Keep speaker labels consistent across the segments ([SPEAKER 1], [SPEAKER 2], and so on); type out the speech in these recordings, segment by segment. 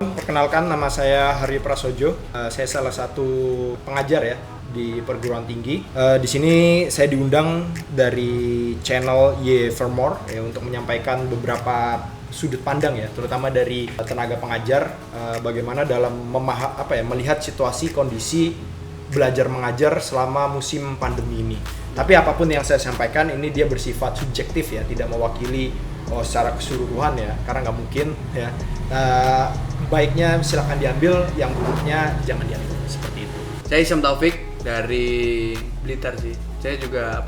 [SPEAKER 1] Perkenalkan, nama saya Hari Prasojo. Saya salah satu pengajar ya di perguruan tinggi. Di sini saya diundang dari channel Y for More ya, untuk menyampaikan beberapa sudut pandang ya, terutama dari tenaga pengajar, bagaimana dalam melihat situasi kondisi belajar mengajar selama musim pandemi ini. Tapi apapun yang saya sampaikan ini dia bersifat subjektif ya, tidak mewakili secara keseluruhan ya, karena nggak mungkin ya. Baiknya silakan diambil, yang buruknya jangan diambil, seperti itu.
[SPEAKER 2] Saya Isyam Taufik dari Blitar sih. Saya juga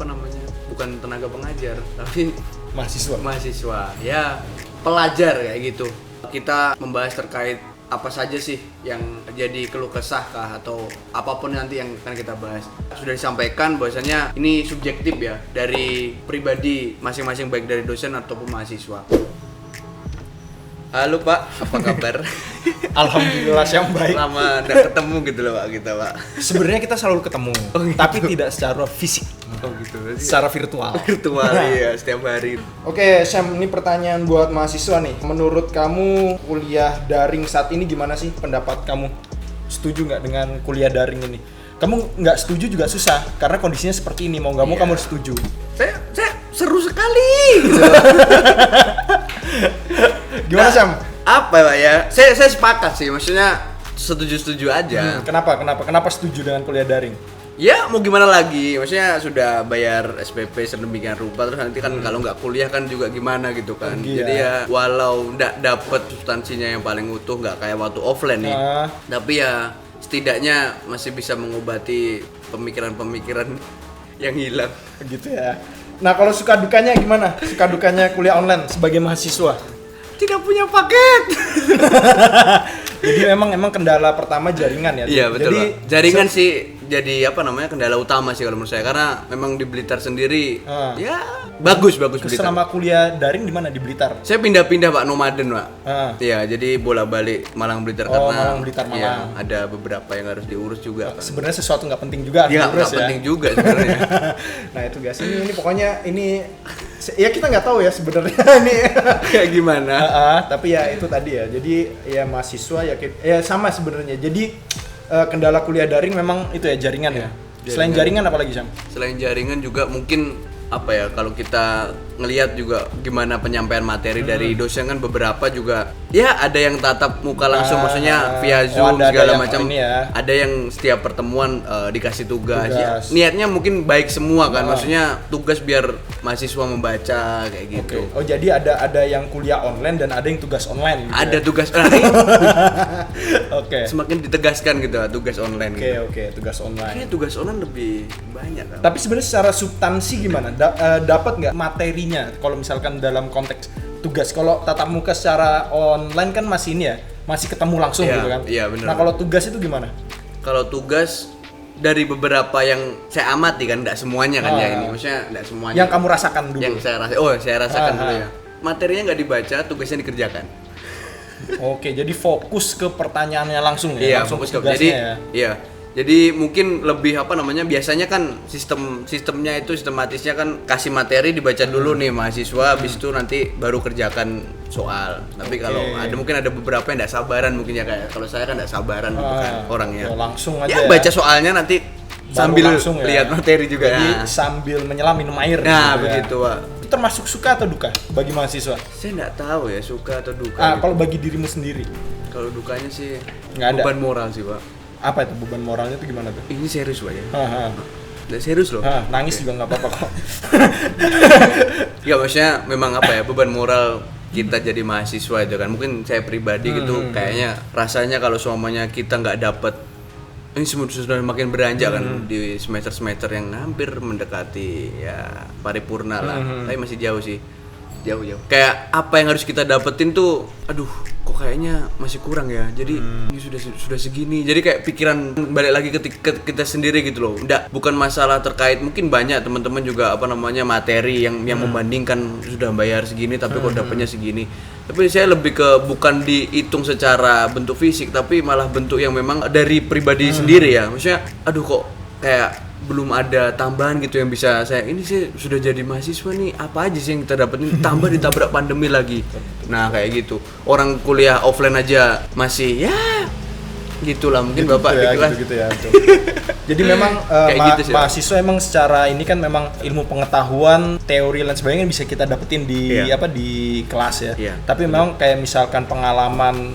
[SPEAKER 2] bukan tenaga pengajar, tapi mahasiswa. Ya, pelajar kayak gitu. Kita membahas terkait apa saja sih yang jadi keluh kesah kah atau apapun nanti yang akan kita bahas. Sudah disampaikan bahwasanya ini subjektif ya, dari pribadi masing-masing, baik dari dosen ataupun mahasiswa. Halo Pak, apa kabar?
[SPEAKER 1] Alhamdulillah yang baik.
[SPEAKER 2] Lama nggak ketemu gitu loh Pak, kita Pak.
[SPEAKER 1] Sebenarnya kita selalu ketemu,
[SPEAKER 2] gitu.
[SPEAKER 1] tapi tidak secara fisik.
[SPEAKER 2] Oh gitu.
[SPEAKER 1] Secara virtual.
[SPEAKER 2] Iya, setiap hari.
[SPEAKER 1] Oke, Syam, ini pertanyaan buat mahasiswa nih. Menurut kamu kuliah daring saat ini gimana sih pendapat kamu? Setuju nggak dengan kuliah daring ini? Kamu nggak setuju juga susah, karena kondisinya seperti ini. Mau nggak mau kamu harus setuju.
[SPEAKER 2] Saya seru sekali. Gitu.
[SPEAKER 1] Gimana, Syam?
[SPEAKER 2] Apa Pak ya? Saya sepakat sih, maksudnya setuju aja.
[SPEAKER 1] Kenapa setuju dengan kuliah daring?
[SPEAKER 2] Ya mau gimana lagi, maksudnya sudah bayar SPP sedemikian rupa, terus nanti kan kalau nggak kuliah kan juga gimana gitu kan. Jadi ya walau nggak dapet substansinya yang paling utuh, nggak kayak waktu offline nih, tapi ya setidaknya masih bisa mengobati pemikiran-pemikiran yang hilang.
[SPEAKER 1] Gitu ya. Nah, kalau suka dukanya gimana? Suka dukanya kuliah online sebagai mahasiswa?
[SPEAKER 2] Tidak punya paket.
[SPEAKER 1] Jadi memang kendala pertama jaringan ya.
[SPEAKER 2] Iya betul.
[SPEAKER 1] Jadi
[SPEAKER 2] jaringan sih jadi kendala utama sih kalau menurut saya, karena memang di Blitar sendiri ya bagus Blitar.
[SPEAKER 1] Selama kuliah daring di mana di Blitar?
[SPEAKER 2] Saya pindah-pindah Pak, nomaden Pak. Iya, jadi bolak-balik Malang Blitar karena
[SPEAKER 1] Malang Blitar Malang.
[SPEAKER 2] Ya, ada beberapa yang harus diurus juga.
[SPEAKER 1] Sebenarnya sesuatu nggak penting juga
[SPEAKER 2] Iya, nggak penting juga sebenarnya.
[SPEAKER 1] Nah itu guys, ini pokoknya ini ya kita nggak tahu ya sebenarnya ini
[SPEAKER 2] kayak gimana.
[SPEAKER 1] Tapi ya itu tadi ya. Jadi ya mahasiswa ya sama sebenarnya. Jadi kendala kuliah daring memang itu ya jaringan ya. Selain jaringan apa lagi, Sam?
[SPEAKER 2] Selain jaringan juga mungkin kalau kita ngelihat juga gimana penyampaian materi dari dosen, kan beberapa juga ya ada yang tatap muka langsung, maksudnya via Zoom segala macam. Ada yang setiap pertemuan dikasih tugas. Ya, niatnya mungkin baik semua kan, maksudnya tugas biar mahasiswa membaca kayak gitu.
[SPEAKER 1] Oh, jadi ada yang kuliah online dan ada yang tugas online gitu.
[SPEAKER 2] Ada tugas semakin ditegaskan gitu tugas online.
[SPEAKER 1] Oke, tugas online.
[SPEAKER 2] Kayaknya tugas online lebih banyak kan.
[SPEAKER 1] Tapi sebenarnya secara substansi gimana? Dapat nggak materinya kalau misalkan dalam konteks tugas? Kalau tatap muka secara online kan masih ini ya, masih ketemu langsung gitu kan.
[SPEAKER 2] Iya, benar.
[SPEAKER 1] Nah, kalau tugas itu gimana?
[SPEAKER 2] Kalau tugas dari beberapa yang saya amati kan, nggak semuanya kan ya ini, maksudnya nggak semuanya.
[SPEAKER 1] Yang kamu rasakan dulu? Yang
[SPEAKER 2] saya rasakan dulu ya. Materinya nggak dibaca, tugasnya dikerjakan.
[SPEAKER 1] Oke, jadi fokus ke pertanyaannya langsung ya?
[SPEAKER 2] Iya,
[SPEAKER 1] langsung
[SPEAKER 2] fokus ke jadi ya? Iya. Jadi mungkin lebih biasanya kan sistematisnya kan kasih materi dibaca dulu nih mahasiswa, habis itu nanti baru kerjakan soal. Tapi kalau mungkin ada beberapa yang enggak sabaran mungkin ya, kayak kalau saya kan enggak sabaran gitu kan orangnya.
[SPEAKER 1] Langsung aja
[SPEAKER 2] ya baca soalnya nanti sambil lihat materi juga.
[SPEAKER 1] Jadi sambil menyelam minum air.
[SPEAKER 2] Nah, gitu begitu, Pak.
[SPEAKER 1] Itu termasuk suka atau duka bagi mahasiswa?
[SPEAKER 2] Saya enggak tahu ya suka atau duka.
[SPEAKER 1] Gitu. Kalau bagi dirimu sendiri?
[SPEAKER 2] Kalau dukanya sih
[SPEAKER 1] nggak ada.
[SPEAKER 2] Beban moral sih, Pak.
[SPEAKER 1] Apa itu beban moralnya itu gimana tuh?
[SPEAKER 2] Ini serius Pak ya? Nggak serius loh.
[SPEAKER 1] Nangis juga nggak apa-apa kok.
[SPEAKER 2] Ya maksudnya memang beban moral kita jadi mahasiswa itu kan. Mungkin saya pribadi gitu kayaknya rasanya kalau semuanya kita nggak dapet, ini sudah makin beranjak kan di semester yang hampir mendekati ya paripurna lah. Tapi masih jauh sih. Jauh. Kayak apa yang harus kita dapetin tuh, aduh, kok kayaknya masih kurang ya. Jadi ini sudah segini. Jadi kayak pikiran balik lagi ke kita sendiri gitu loh. Bukan masalah terkait, mungkin banyak teman-teman juga materi yang membandingkan sudah bayar segini tapi kok dapatnya segini. Tapi saya lebih ke bukan dihitung secara bentuk fisik, tapi malah bentuk yang memang dari pribadi sendiri ya. Maksudnya, aduh kok kayak belum ada tambahan gitu yang bisa saya ini sih sudah jadi mahasiswa nih apa aja sih yang kita dapetin tambah ditabrak pandemi lagi. Nah kayak gitu orang kuliah offline aja masih ya gitulah mungkin
[SPEAKER 1] gitu
[SPEAKER 2] bapak
[SPEAKER 1] ya,
[SPEAKER 2] di kelas
[SPEAKER 1] gitu ya. Jadi memang
[SPEAKER 2] Kayak gitu sih,
[SPEAKER 1] mahasiswa emang secara ini kan memang ilmu pengetahuan, teori dan sebagainya bisa kita dapetin di
[SPEAKER 2] Iya.
[SPEAKER 1] di kelas ya.
[SPEAKER 2] Iya,
[SPEAKER 1] Tapi memang kayak misalkan pengalaman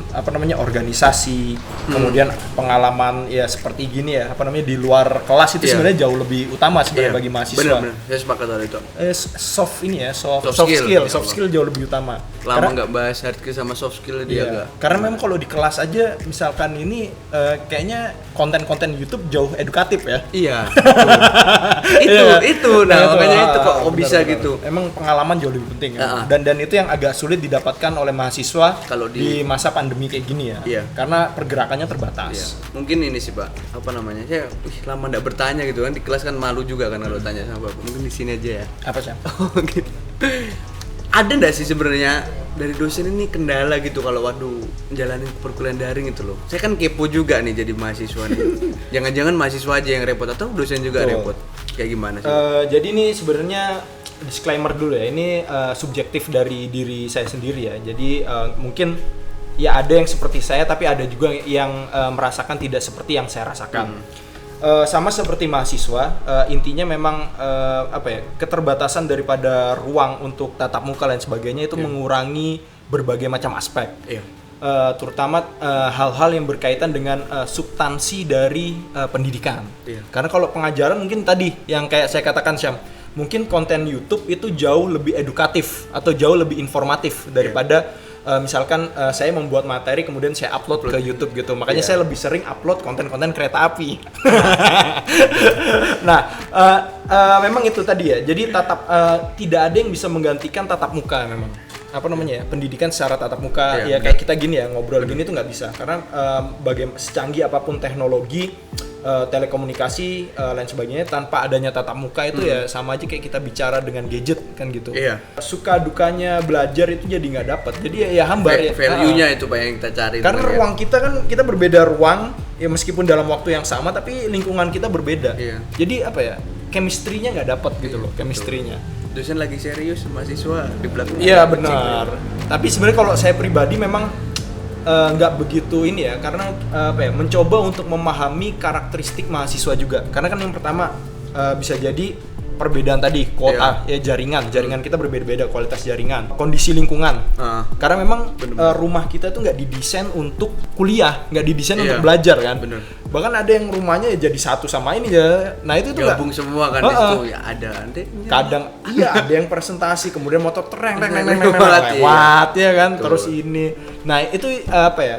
[SPEAKER 1] organisasi, kemudian pengalaman ya seperti gini ya, di luar kelas itu
[SPEAKER 2] Iya.
[SPEAKER 1] sebenarnya jauh lebih utama sebenarnya bagi mahasiswa.
[SPEAKER 2] bener saya sepakat hal itu.
[SPEAKER 1] Soft ini ya, soft
[SPEAKER 2] skill.
[SPEAKER 1] skill jauh lebih utama.
[SPEAKER 2] Lama nggak bahas hard skill sama soft skill dia
[SPEAKER 1] Iya,
[SPEAKER 2] agak
[SPEAKER 1] karena memang kalau di kelas aja misalkan ini kayaknya konten-konten YouTube jauh edukatif ya.
[SPEAKER 2] iya
[SPEAKER 1] Iya.
[SPEAKER 2] itu nah makanya itu kok
[SPEAKER 1] benar,
[SPEAKER 2] bisa
[SPEAKER 1] benar.
[SPEAKER 2] gitu.
[SPEAKER 1] Emang pengalaman jauh lebih penting ya.
[SPEAKER 2] Ah.
[SPEAKER 1] Dan itu yang agak sulit didapatkan oleh mahasiswa
[SPEAKER 2] Kalau
[SPEAKER 1] di masa pandemi kayak gini ya.
[SPEAKER 2] Iya.
[SPEAKER 1] Karena pergerakannya
[SPEAKER 2] Iya.
[SPEAKER 1] terbatas.
[SPEAKER 2] Mungkin ini sih Pak, apa namanya? Saya lama nggak bertanya gitu kan di kelas kan malu juga kan kalau tanya sama Bapak. Mungkin di sini aja ya.
[SPEAKER 1] Apa sih?
[SPEAKER 2] Oh gitu. Ada nggak sih sebenarnya dari dosen ini kendala gitu kalau waduh jalanin perkuliahan daring itu loh. Saya kan kepo juga nih jadi mahasiswa nih. Jangan-jangan mahasiswa aja yang repot atau dosen juga
[SPEAKER 1] Betul.
[SPEAKER 2] repot. Kayak gimana sih?
[SPEAKER 1] Jadi ini sebenarnya disclaimer dulu ya. Ini subjektif dari diri saya sendiri ya. Jadi mungkin ya ada yang seperti saya tapi ada juga yang merasakan tidak seperti yang saya rasakan. Sama seperti mahasiswa, intinya memang keterbatasan daripada ruang untuk tatap muka dan sebagainya itu mengurangi berbagai macam aspek.
[SPEAKER 2] Iya.
[SPEAKER 1] Terutama hal-hal yang berkaitan dengan substansi dari pendidikan.
[SPEAKER 2] Iya.
[SPEAKER 1] Karena kalau pengajaran mungkin tadi yang kayak saya katakan Syam, mungkin konten YouTube itu jauh lebih edukatif atau jauh lebih informatif daripada misalkan saya membuat materi kemudian saya upload ke YouTube gitu. Makanya saya lebih sering upload konten-konten kereta api. Nah, memang itu tadi ya. Jadi tidak ada yang bisa menggantikan tatap muka memang. Pendidikan secara tatap muka ya kayak kita gini ya ngobrol gini tuh nggak bisa karena secanggih apapun teknologi telekomunikasi lain sebagainya tanpa adanya tatap muka itu ya sama aja kayak kita bicara dengan gadget kan gitu.
[SPEAKER 2] Iya.
[SPEAKER 1] Suka dukanya belajar itu jadi nggak dapat. Jadi ya hambar ya.
[SPEAKER 2] Value-nya itu Pak yang kita cari.
[SPEAKER 1] Karena ruang kita kan kita berbeda ruang ya meskipun dalam waktu yang sama tapi lingkungan kita berbeda.
[SPEAKER 2] Iya.
[SPEAKER 1] Jadi chemistry-nya nggak dapat gitu loh, chemistry-nya.
[SPEAKER 2] Dosen lagi serius, mahasiswa di belakang.
[SPEAKER 1] Iya benar. Tapi sebenarnya kalau saya pribadi memang nggak begitu ini ya, karena mencoba untuk memahami karakteristik mahasiswa juga. Karena kan yang pertama bisa jadi perbedaan tadi kuota ya jaringan kita berbeda-beda kualitas jaringan, kondisi lingkungan. Karena memang rumah kita tuh nggak didesain untuk kuliah, nggak didesain untuk belajar kan.
[SPEAKER 2] Bener.
[SPEAKER 1] Bahkan ada yang rumahnya ya jadi satu sama ini ya. Nah itu tuh
[SPEAKER 2] gabung semua kan di situ ya ada nanti.
[SPEAKER 1] Kadang iya ada yang presentasi kemudian motor
[SPEAKER 2] lewat,
[SPEAKER 1] lewat ya kan.
[SPEAKER 2] Betul.
[SPEAKER 1] Terus ini. Nah itu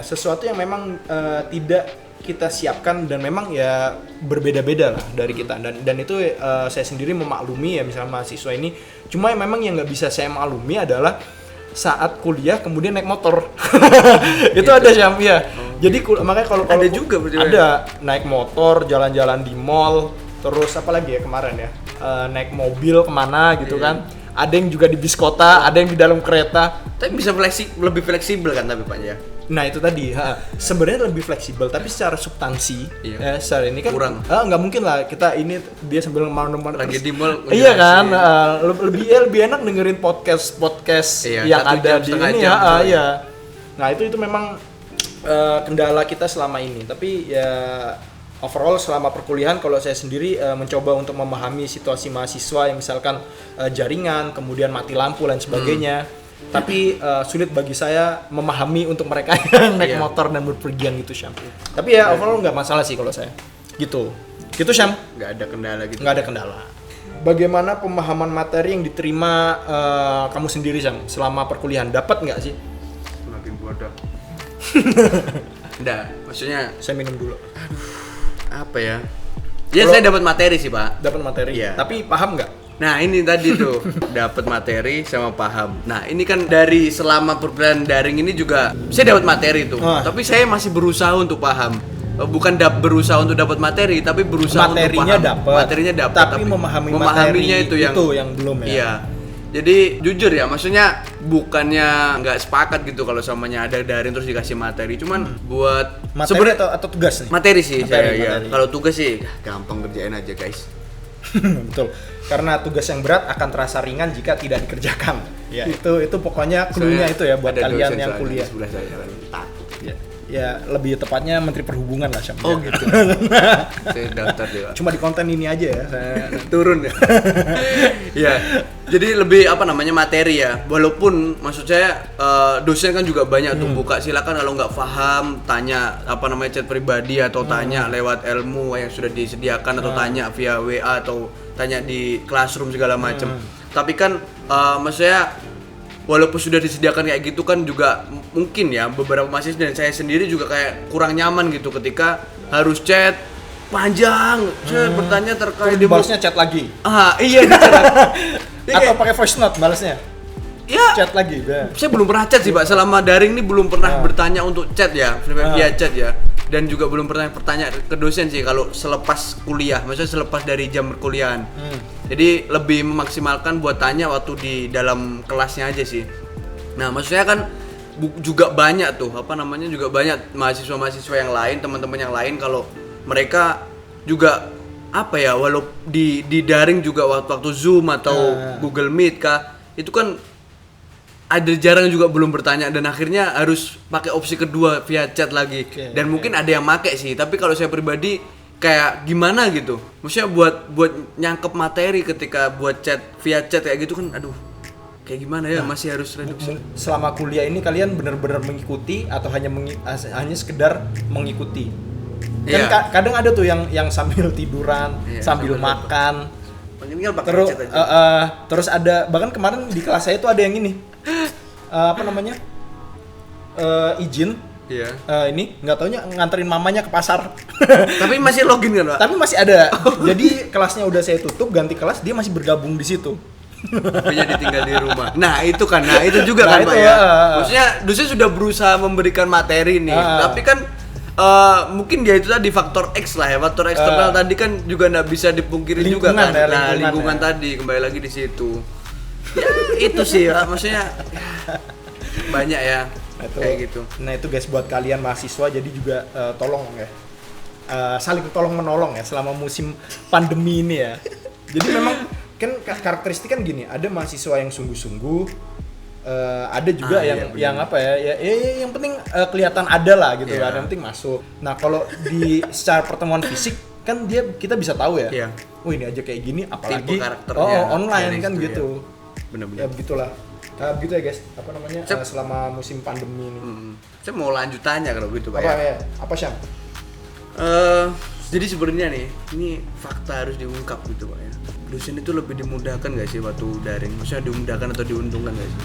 [SPEAKER 1] sesuatu yang memang tidak kita siapkan dan memang ya berbeda-beda lah dari kita dan itu saya sendiri memaklumi ya misalnya mahasiswa ini cuma memang yang nggak bisa saya maklumi adalah saat kuliah kemudian naik motor itu gitu. Ada Syam ya. Jadi makanya kalau
[SPEAKER 2] ada juga
[SPEAKER 1] ada naik motor jalan-jalan di mall terus apa lagi ya kemarin ya naik mobil kemana gitu kan. Ada yang juga di bis kota, ada yang di dalam kereta.
[SPEAKER 2] Tapi bisa lebih fleksibel kan tapi Pak ya.
[SPEAKER 1] Nah itu tadi, sebenarnya lebih fleksibel, tapi secara substansi, secara ini kan
[SPEAKER 2] kurang.
[SPEAKER 1] Nggak mungkin lah kita ini dia sambil
[SPEAKER 2] lagi di mall.
[SPEAKER 1] Iya kan, lebih enak dengerin podcast yang ada di ini ya. Nah itu memang kendala kita selama ini, tapi ya overall selama perkuliahan kalau saya sendiri mencoba untuk memahami situasi mahasiswa yang misalkan jaringan, kemudian mati lampu dan sebagainya. Tapi sulit bagi saya memahami untuk mereka yang naik motor dan berpergian gitu Syam. Tapi ya overall nggak masalah sih kalau saya. Gitu Syam.
[SPEAKER 2] Nggak ada kendala gitu.
[SPEAKER 1] Nggak ada kendala. Bagaimana pemahaman materi yang diterima kamu sendiri Syam selama perkuliahan? Dapat nggak sih?
[SPEAKER 2] Semakin bodoh. Nggak, maksudnya
[SPEAKER 1] saya minum dulu.
[SPEAKER 2] Apa ya? Ya saya dapat materi sih Pak.
[SPEAKER 1] Dapat materi.
[SPEAKER 2] Iya.
[SPEAKER 1] Tapi paham nggak?
[SPEAKER 2] Nah ini tadi tuh dapat materi sama paham. Nah ini kan dari selama perkuliahan daring ini juga saya dapat materi tuh. Tapi saya masih berusaha untuk paham. Bukan berusaha untuk dapat materi, tapi berusaha
[SPEAKER 1] materinya
[SPEAKER 2] untuk paham. Materinya dapat.
[SPEAKER 1] Tapi memahaminya
[SPEAKER 2] itu yang
[SPEAKER 1] belum ya.
[SPEAKER 2] Iya. Jadi jujur ya, maksudnya bukannya nggak sepakat gitu kalau samanya ada daring terus dikasih materi, cuman buat
[SPEAKER 1] materi atau tugas nih?
[SPEAKER 2] Materi sih
[SPEAKER 1] materi.
[SPEAKER 2] Ya. Kalau tugas sih gampang kerjain aja guys.
[SPEAKER 1] Betul. Karena tugas yang berat akan terasa ringan jika tidak dikerjakan. Ya, itu pokoknya clue-nya itu ya buat kalian yang kuliah.
[SPEAKER 2] Sebelah saya kan takut.
[SPEAKER 1] Ya, lebih tepatnya Menteri Perhubungan lah Syam.
[SPEAKER 2] Oh gitu. Saya daftar juga.
[SPEAKER 1] Cuma di konten ini aja ya. Saya
[SPEAKER 2] Turun ya. Ya. Jadi lebih materi ya. Walaupun maksud saya dosen kan juga banyak tuh buka, silakan kalau nggak paham tanya chat pribadi atau tanya lewat ilmu yang sudah disediakan atau tanya via WA atau tanya di classroom segala macam. Tapi kan maksudnya walaupun sudah disediakan kayak gitu kan juga mungkin ya beberapa mahasiswa dan saya sendiri juga kayak kurang nyaman gitu ketika harus chat panjang, bertanya terkait
[SPEAKER 1] balasnya chat lagi.
[SPEAKER 2] Iya di chat.
[SPEAKER 1] Atau pakai voice note balasnya.
[SPEAKER 2] Ya,
[SPEAKER 1] chat lagi udah.
[SPEAKER 2] Saya belum pernah chat sih, Pak. Selama daring ini belum pernah bertanya untuk chat ya, via chat ya. Dan juga belum pernah bertanya ke dosen sih kalau selepas kuliah, maksudnya selepas dari jam perkuliahan. Jadi lebih memaksimalkan buat tanya waktu di dalam kelasnya aja sih. Nah, maksudnya kan juga banyak tuh, juga banyak mahasiswa-mahasiswa yang lain, teman-teman yang lain kalau mereka juga walau di daring juga waktu Zoom atau Google Meet itu kan ada jarang juga belum bertanya dan akhirnya harus pakai opsi kedua via chat lagi. Dan mungkin ada yang make sih, tapi kalau saya pribadi kayak gimana gitu. Maksudnya buat nyangkep materi ketika buat chat via chat kayak gitu kan aduh. Kayak gimana ya, masih harus reduksi.
[SPEAKER 1] Selama kuliah ini kalian benar-benar mengikuti atau hanya sekedar mengikuti? Kan kadang ada tuh yang sambil tiduran, sambil makan. Terus ada bahkan kemarin di kelas saya tuh ada yang ini. Izin.
[SPEAKER 2] Iya.
[SPEAKER 1] Ini nggak taunya nganterin mamanya ke pasar.
[SPEAKER 2] Tapi masih login kan, Pak?
[SPEAKER 1] Tapi masih ada. Jadi kelasnya udah saya tutup, ganti kelas, dia masih bergabung di situ.
[SPEAKER 2] Tapi ditinggal di rumah. Nah itu juga kan Pak ya. Maksudnya dosen sudah berusaha memberikan materi nih, tapi kan mungkin dia itu tadi faktor X lah ya, faktor eksternal tadi kan juga nggak bisa dipungkiri juga kan. Lingkungan tadi kembali lagi di situ. Ya, itu sih ya, maksudnya banyak ya. Kayak gitu.
[SPEAKER 1] Nah itu guys buat kalian mahasiswa jadi juga tolong ya saling tolong menolong ya selama musim pandemi ini ya. Jadi memang kan karakteristik kan gini, ada mahasiswa yang sungguh-sungguh, ada juga yang yang penting kelihatan ada lah gitu, ada yang penting masuk. Nah kalau di secara pertemuan fisik kan kita bisa tahu ya, oh ini aja kayak gini, apalagi online kan gitu.
[SPEAKER 2] Bener-bener.
[SPEAKER 1] Ya begitulah. Begitu ya guys, selama musim pandemi ini.
[SPEAKER 2] Saya mau lanjut tanya kalau gitu Pak.
[SPEAKER 1] Apa Syam?
[SPEAKER 2] Jadi sebenarnya nih, ini fakta harus diungkap gitu Pak ya. Dosen itu lebih dimudahkan nggak sih waktu daring? Maksudnya dimudahkan atau diuntungkan nggak sih?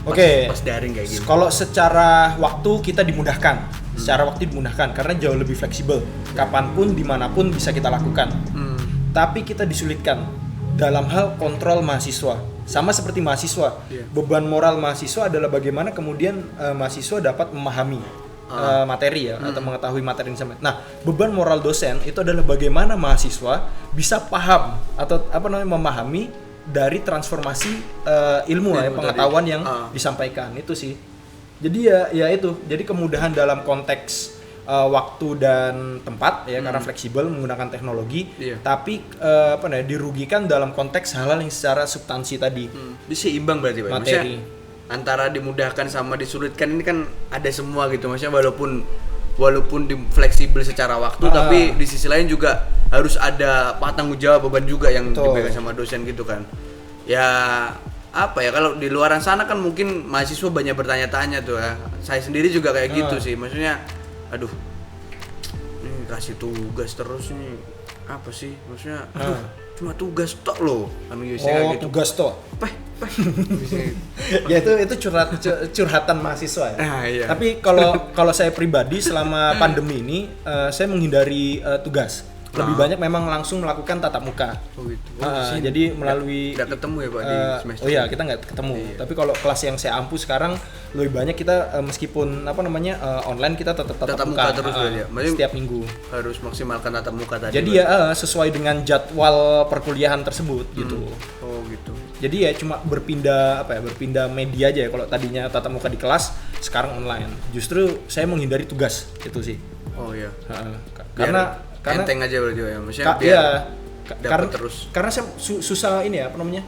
[SPEAKER 2] Pas daring kayak gini.
[SPEAKER 1] Kalau secara waktu kita dimudahkan, secara waktu dimudahkan karena jauh lebih fleksibel. Kapanpun, dimanapun bisa kita lakukan. Tapi kita disulitkan dalam hal kontrol mahasiswa. Sama seperti mahasiswa, beban moral mahasiswa adalah bagaimana kemudian mahasiswa dapat memahami materi ya atau mengetahui materi yang sama. Nah, beban moral dosen itu adalah bagaimana mahasiswa bisa paham atau memahami dari transformasi ilmu pengetahuan yang disampaikan itu sih. Jadi ya itu. Jadi kemudahan dalam konteks waktu dan tempat ya karena fleksibel menggunakan teknologi, tapi dirugikan dalam konteks hal-hal yang secara substansi tadi.
[SPEAKER 2] Jadi seimbang berarti Pak.
[SPEAKER 1] Materi.
[SPEAKER 2] Antara dimudahkan sama disulitkan ini kan ada semua gitu. Maksudnya walaupun fleksibel secara waktu, tapi di sisi lain juga harus ada tanggung jawab beban juga yang dipegang sama dosen gitu kan. Ya kalau di luaran sana kan mungkin mahasiswa banyak bertanya-tanya tuh ya. Saya sendiri juga kayak gitu sih. Maksudnya aduh, ini kasih tugas terus nih apa sih? Maksudnya cuma tugas tok loh.
[SPEAKER 1] Gitu. Tugas tok. Ya itu curhatan mahasiswa ya.
[SPEAKER 2] Iya.
[SPEAKER 1] Tapi kalau saya pribadi selama pandemi ini saya menghindari tugas. Lebih banyak memang langsung melakukan tatap muka.
[SPEAKER 2] Oh gitu.
[SPEAKER 1] Jadi melalui
[SPEAKER 2] nggak ketemu ya Pak di semester.
[SPEAKER 1] Oh iya, kita nggak ketemu. Iya. Tapi kalau kelas yang saya ampu sekarang lebih banyak kita meskipun online kita tetap tatap muka
[SPEAKER 2] terus ya.
[SPEAKER 1] Setiap minggu.
[SPEAKER 2] Harus maksimalkan tatap muka tadi.
[SPEAKER 1] Jadi sesuai dengan jadwal perkuliahan tersebut gitu.
[SPEAKER 2] Oh gitu.
[SPEAKER 1] Jadi ya cuma berpindah media aja ya. Kalau tadinya tatap muka di kelas, sekarang online. Justru saya menghindari tugas itu sih.
[SPEAKER 2] Oh iya.
[SPEAKER 1] Karena
[SPEAKER 2] enteng aja berarti ya. Maksudnya dapat terus.
[SPEAKER 1] Karena saya susah ini ya, apa namanya?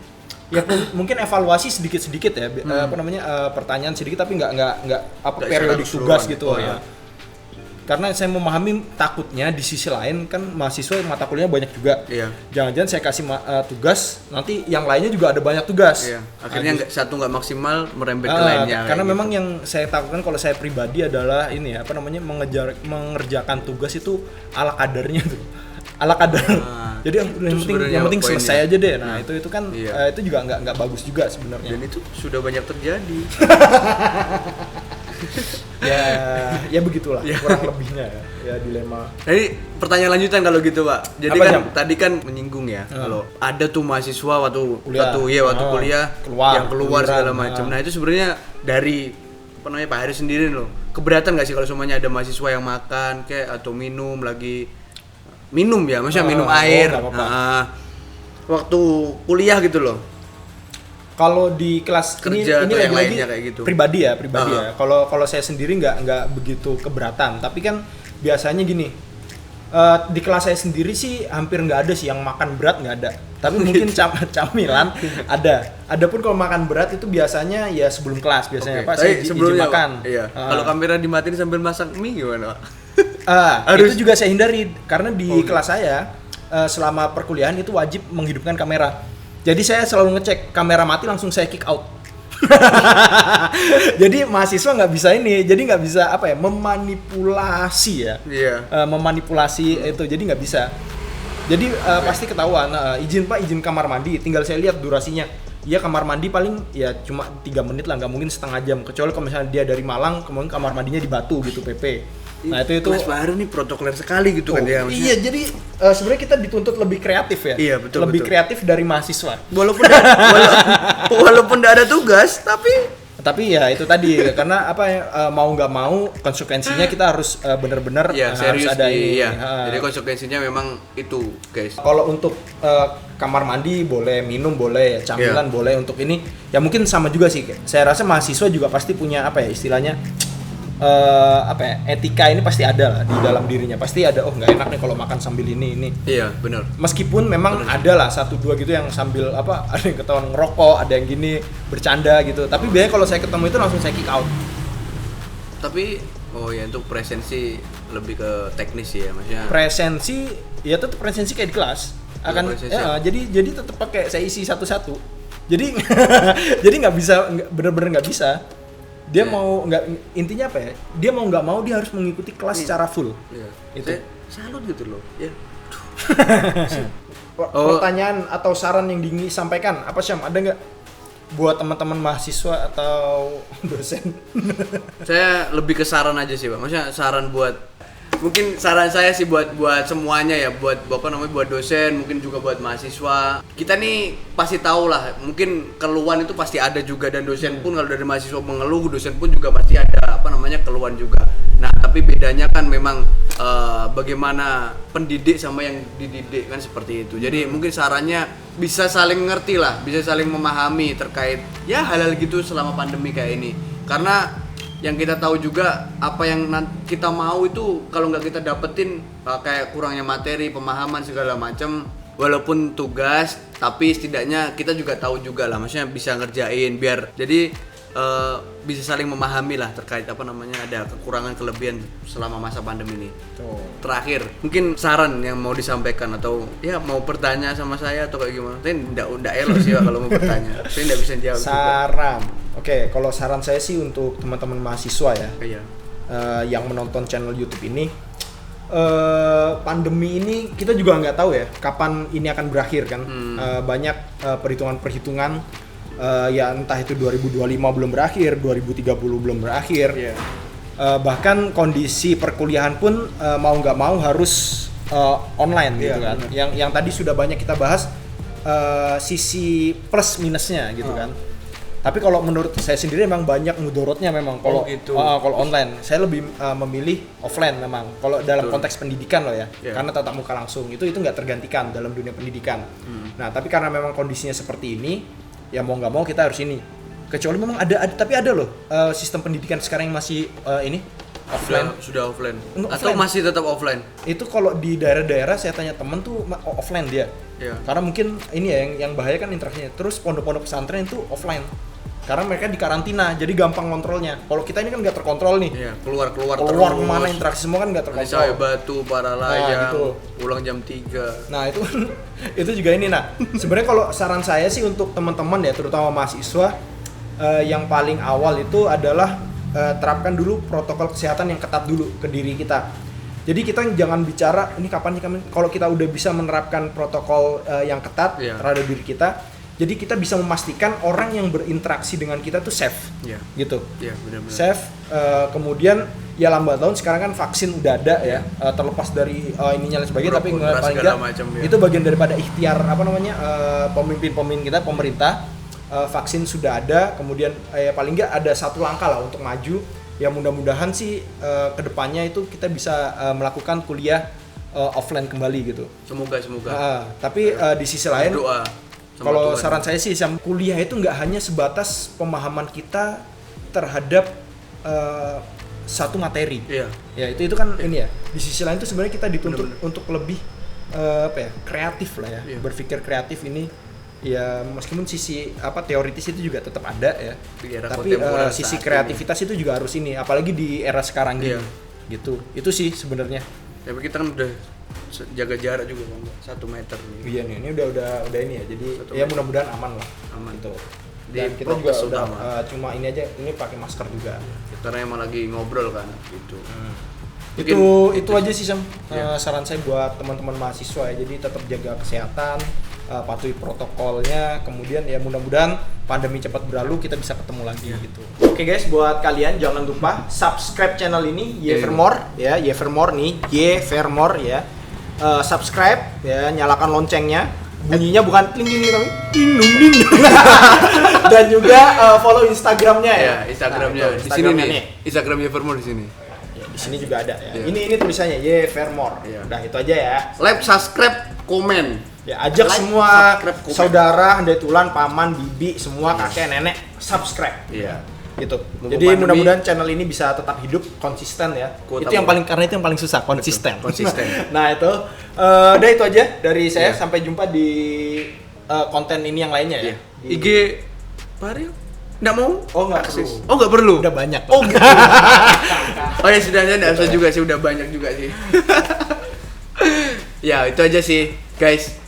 [SPEAKER 1] Ya mungkin evaluasi sedikit-sedikit ya, apa namanya, pertanyaan sedikit tapi nggak apa
[SPEAKER 2] Nggak
[SPEAKER 1] periodik
[SPEAKER 2] secara
[SPEAKER 1] tugas
[SPEAKER 2] keseluruhan.
[SPEAKER 1] gitu.
[SPEAKER 2] Oh, iya.
[SPEAKER 1] Karena saya memahami takutnya di sisi lain kan mahasiswa mata kuliahnya banyak juga.
[SPEAKER 2] Iya.
[SPEAKER 1] Jangan-jangan saya kasih tugas, nanti yang lainnya juga ada banyak tugas.
[SPEAKER 2] Iya. Akhirnya satu nggak maksimal merembet ke
[SPEAKER 1] Karena
[SPEAKER 2] lainnya. kayak
[SPEAKER 1] memang
[SPEAKER 2] gitu.
[SPEAKER 1] yang saya takutkan kalau saya pribadi adalah ini ya, apa namanya, mengerjakan tugas itu ala kadarnya tuh. Ala kadar. Jadi yang penting selesai aja deh. Nah, itu kan
[SPEAKER 2] Iya.
[SPEAKER 1] itu juga nggak bagus juga sebenarnya.
[SPEAKER 2] Dan itu sudah banyak terjadi.
[SPEAKER 1] ya begitulah kurang lebihnya ya dilema.
[SPEAKER 2] Jadi pertanyaan lanjutan kalau gitu, Pak. Jadi
[SPEAKER 1] Apa,
[SPEAKER 2] kan
[SPEAKER 1] Jam?
[SPEAKER 2] tadi kan menyinggung ya, kalau ada tuh mahasiswa waktu kuliah yang keluar segala macam. Nah, itu sebenarnya dari apa namanya Pak Hari sendiri loh. Keberatan nggak sih kalau semuanya ada mahasiswa yang makan kayak atau minum ya, maksudnya minum air.
[SPEAKER 1] nggak apa-apa.
[SPEAKER 2] Waktu kuliah gitu loh.
[SPEAKER 1] Kalau di kelas
[SPEAKER 2] Kerja
[SPEAKER 1] ini
[SPEAKER 2] atau yang
[SPEAKER 1] lagi-lagi
[SPEAKER 2] lainnya kayak gitu.
[SPEAKER 1] pribadi ya. Kalau saya sendiri nggak begitu keberatan. Tapi kan biasanya gini, di kelas saya sendiri sih hampir nggak ada sih yang makan berat, nggak ada. Tapi mungkin camilan ada. Adapun kalau makan berat itu biasanya ya sebelum kelas biasanya. Pak, saya izin
[SPEAKER 2] sebelumnya
[SPEAKER 1] makan.
[SPEAKER 2] Pak, iya. Kalau kamera dimatiin sambil masak mie gimana, Pak?
[SPEAKER 1] Itu juga saya hindari karena di kelas saya selama perkuliahan itu wajib menghidupkan kamera. Jadi saya selalu ngecek kamera mati langsung saya kick out. Jadi mahasiswa nggak bisa jadi nggak bisa apa ya, memanipulasi ya.
[SPEAKER 2] Iya.
[SPEAKER 1] Memanipulasi itu, jadi nggak bisa. Jadi pasti ketahuan. Izin kamar mandi, tinggal saya lihat durasinya. Iya, kamar mandi paling ya cuma 3 menit lah, nggak mungkin setengah jam. Kecuali kalau misalnya dia dari Malang, kemudian kamar mandinya di Batu gitu PP. Nah itu
[SPEAKER 2] Mas Bahar nih protokoler sekali gitu kan dia.
[SPEAKER 1] Iya, jadi sebenarnya kita dituntut lebih kreatif ya.
[SPEAKER 2] Iya, betul,
[SPEAKER 1] lebih
[SPEAKER 2] betul.
[SPEAKER 1] kreatif dari mahasiswa.
[SPEAKER 2] Walaupun nggak ada tugas, tapi
[SPEAKER 1] ya itu tadi karena apa ya, mau nggak mau konsekuensinya kita harus benar-benar
[SPEAKER 2] ya
[SPEAKER 1] harus
[SPEAKER 2] serius
[SPEAKER 1] ada
[SPEAKER 2] iya.
[SPEAKER 1] ini.
[SPEAKER 2] Jadi konsekuensinya memang itu, guys.
[SPEAKER 1] Kalau untuk kamar mandi boleh, minum boleh, camilan boleh. Untuk ini ya mungkin sama juga sih. Saya rasa mahasiswa juga pasti punya apa ya istilahnya, apa ya, etika ini pasti ada lah di dalam dirinya. Pasti ada, oh nggak enak nih kalau makan sambil ini.
[SPEAKER 2] Iya, benar.
[SPEAKER 1] Meskipun memang ada lah 1-2 gitu yang sambil apa, ada yang ketahuan ngerokok, ada yang gini bercanda gitu. Tapi biasanya kalau saya ketemu itu langsung saya kick out.
[SPEAKER 2] Tapi untuk presensi lebih ke teknis sih ya, maksudnya.
[SPEAKER 1] Presensi ya tetap presensi kayak di kelas. Akan jadi tetap pakai saya isi satu-satu. Jadi jadi nggak bisa, bener-bener nggak bisa. Dia mau nggak, intinya apa ya, dia mau nggak mau dia harus mengikuti kelas secara full.
[SPEAKER 2] Iya.
[SPEAKER 1] Itu
[SPEAKER 2] Salut gitu loh ya.
[SPEAKER 1] Pertanyaan atau saran yang disampaikan apa, Syam? Ada nggak buat teman-teman mahasiswa atau dosen?
[SPEAKER 2] Saya lebih ke saran aja sih, Pak. Maksudnya saran mungkin saran saya sih buat semuanya ya, buat dosen, mungkin juga buat mahasiswa. Kita nih pasti tahu lah, mungkin keluhan itu pasti ada juga, dan dosen pun kalau dari mahasiswa mengeluh, dosen pun juga pasti ada keluhan juga. Nah, tapi bedanya kan memang bagaimana pendidik sama yang dididik kan seperti itu. Jadi mungkin sarannya bisa saling ngerti lah, bisa saling memahami terkait ya hal-hal gitu selama pandemi kayak ini. Karena yang kita tahu juga apa yang kita mau itu kalau nggak kita dapetin, kayak kurangnya materi, pemahaman segala macam, walaupun tugas tapi setidaknya kita juga tahu juga lah, maksudnya bisa ngerjain biar jadi bisa saling memahami lah terkait ada kekurangan kelebihan selama masa pandemi ini. Terakhir mungkin saran yang mau disampaikan atau ya mau bertanya sama saya atau kayak gimana? Tapi enggak elok sih kalau mau bertanya. Saya enggak bisa jawab.
[SPEAKER 1] Saran. Oke, kalau saran saya sih untuk teman-teman mahasiswa ya.
[SPEAKER 2] Iya.
[SPEAKER 1] Yang menonton channel YouTube ini, pandemi ini kita juga nggak tahu ya kapan ini akan berakhir kan. Banyak perhitungan-perhitungan, ya entah itu 2025 belum berakhir, 2030 belum berakhir.
[SPEAKER 2] Yeah.
[SPEAKER 1] Bahkan kondisi perkuliahan pun mau nggak mau harus online gitu kan. Yang tadi sudah banyak kita bahas sisi plus minusnya gitu kan. Tapi kalau menurut saya sendiri memang banyak mudorotnya memang kalau kalau online. Saya lebih memilih offline memang. Kalau dalam konteks pendidikan loh ya. Karena tatap muka langsung itu nggak tergantikan dalam dunia pendidikan. Nah, tapi karena memang kondisinya seperti ini, ya mau nggak mau kita harus ini. Kecuali memang ada tapi ada loh sistem pendidikan sekarang yang masih offline.
[SPEAKER 2] Sudah offline.
[SPEAKER 1] Enggak,
[SPEAKER 2] Atau
[SPEAKER 1] offline.
[SPEAKER 2] masih tetap offline?
[SPEAKER 1] Itu kalau di daerah-daerah saya tanya temen tuh offline dia.
[SPEAKER 2] Iya.
[SPEAKER 1] Karena mungkin ini ya yang bahaya kan interaksinya. Terus pondok-pondok pesantren itu offline. Karena mereka di karantina, jadi gampang kontrolnya. Kalau kita ini kan nggak terkontrol nih.
[SPEAKER 2] Iya, keluar
[SPEAKER 1] Keluar kemana interaksi semua kan nggak
[SPEAKER 2] Nanti
[SPEAKER 1] terkontrol.
[SPEAKER 2] sampai batu, para layang,
[SPEAKER 1] gitu.
[SPEAKER 2] pulang jam 3.
[SPEAKER 1] Nah itu itu juga ini. Nah sebenarnya kalau saran saya sih untuk teman-teman ya, terutama mahasiswa, yang paling awal itu adalah terapkan dulu protokol kesehatan yang ketat dulu ke diri kita. Jadi kita jangan bicara ini kapan nih, kalau kita udah bisa menerapkan protokol yang ketat terhadap diri kita, jadi kita bisa memastikan orang yang berinteraksi dengan kita tuh safe, gitu.
[SPEAKER 2] Iya, benar-benar.
[SPEAKER 1] Safe. Kemudian ya lambat laun sekarang kan vaksin udah ada ya, terlepas dari ininya dan sebagainya, tapi paling nggak itu bagian daripada ikhtiar pemimpin-pemimpin kita, pemerintah. Vaksin sudah ada, kemudian paling nggak ada satu langkah lah untuk maju. Ya mudah-mudahan sih kedepannya itu kita bisa melakukan kuliah offline kembali gitu.
[SPEAKER 2] Semoga.
[SPEAKER 1] Tapi di sisi lain,
[SPEAKER 2] doa.
[SPEAKER 1] Kalau saran saya sih, kuliah itu nggak hanya sebatas pemahaman kita terhadap satu materi.
[SPEAKER 2] Iya.
[SPEAKER 1] Ya itu kan ini ya. Di sisi lain tuh sebenarnya kita dituntut untuk lebih kreatif lah ya. Berpikir kreatif ini. Ya meskipun sisi teoritis itu juga tetap ada ya. Tapi sisi kreativitas itu juga harus ini. Apalagi di era sekarang gini. Gitu. Itu sih sebenarnya.
[SPEAKER 2] Tapi kita kan udah jaga jarak juga Bang, 1 meter nih.
[SPEAKER 1] Iya nih, ini udah ini ya. Jadi ya mudah-mudahan aman lah.
[SPEAKER 2] Aman.
[SPEAKER 1] Gitu.
[SPEAKER 2] Dan
[SPEAKER 1] kita juga udah cuma ini aja, ini pakai masker juga.
[SPEAKER 2] Karena emang lagi ngobrol kan gitu.
[SPEAKER 1] Itu aja sih Sam. Saran saya buat teman-teman mahasiswa ya. Jadi tetap jaga kesehatan, patuhi protokolnya, kemudian ya mudah-mudahan pandemi cepat berlalu, kita bisa ketemu lagi gitu. Oke guys, buat kalian jangan lupa subscribe channel ini Yevermore ya, Yevermore nih, Yevermore ya. Subscribe ya, nyalakan loncengnya. Bunyinya bukan ting ting tapi ting ding. Dan juga follow Instagramnya ya.
[SPEAKER 2] Instagramnya
[SPEAKER 1] Nah,
[SPEAKER 2] di sini nih. Instagram Yevermore di sini.
[SPEAKER 1] Di sini juga ada ya. Ini tulisannya Yevermore. Udah itu aja ya.
[SPEAKER 2] Like, subscribe, komen.
[SPEAKER 1] Ya ajak semua saudara, handai tulan, paman, bibi, semua kakek, nenek subscribe.
[SPEAKER 2] Iya.
[SPEAKER 1] Gitu. Jadi mudah-mudahan channel ini bisa tetap hidup, konsisten ya. Itu yang paling, karena itu yang paling susah, konsisten. Nah itu udah itu aja dari saya. Sampai jumpa di konten ini yang lainnya ya.
[SPEAKER 2] IG Pak nggak mau?
[SPEAKER 1] Oh nggak perlu.
[SPEAKER 2] Oh nggak perlu?
[SPEAKER 1] Udah banyak.
[SPEAKER 2] Oh gitu. Oh ya sudah, nggak usah juga sih, udah banyak juga sih. Ya itu aja sih guys.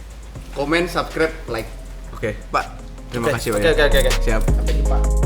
[SPEAKER 2] Komen, subscribe, like. Oke, Pak. Terima kasih banyak.
[SPEAKER 1] Oke.
[SPEAKER 2] Siap.
[SPEAKER 1] Sampai jumpa.